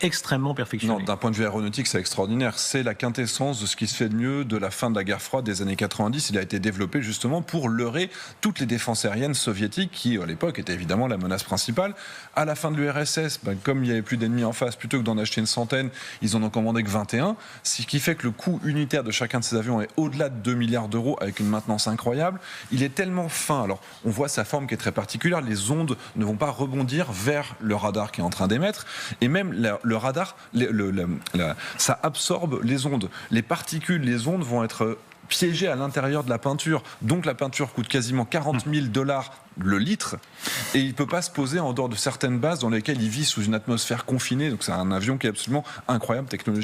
extrêmement perfectionné. Non, d'un point de vue aéronautique, c'est extraordinaire. C'est la quintessence de ce qui se fait de mieux de la fin de la guerre froide des années 90. Il a été développé justement pour leurrer toutes les défenses aériennes soviétiques qui, à l'époque, étaient évidemment la menace principale. À la fin de l'URSS, comme il n'y avait plus d'ennemis en face, plutôt que d'en acheter une centaine, ils en ont commandé que 21. Ce qui fait que le coût unitaire de chacun de ces avions est au-delà de 2 milliards d'euros avec une maintenance incroyable. Il est tellement fin. Alors, on voit sa forme qui est très particulière. Les ondes ne vont pas rebondir vers le radar qui est en train d'émettre. Et même le radar, ça absorbe les ondes. Les particules, les ondes vont être piégées à l'intérieur de la peinture. Donc la peinture coûte quasiment 40 000 $ le litre. Et il ne peut pas se poser en dehors de certaines bases dans lesquelles il vit sous une atmosphère confinée. Donc c'est un avion qui est absolument incroyable technologiquement.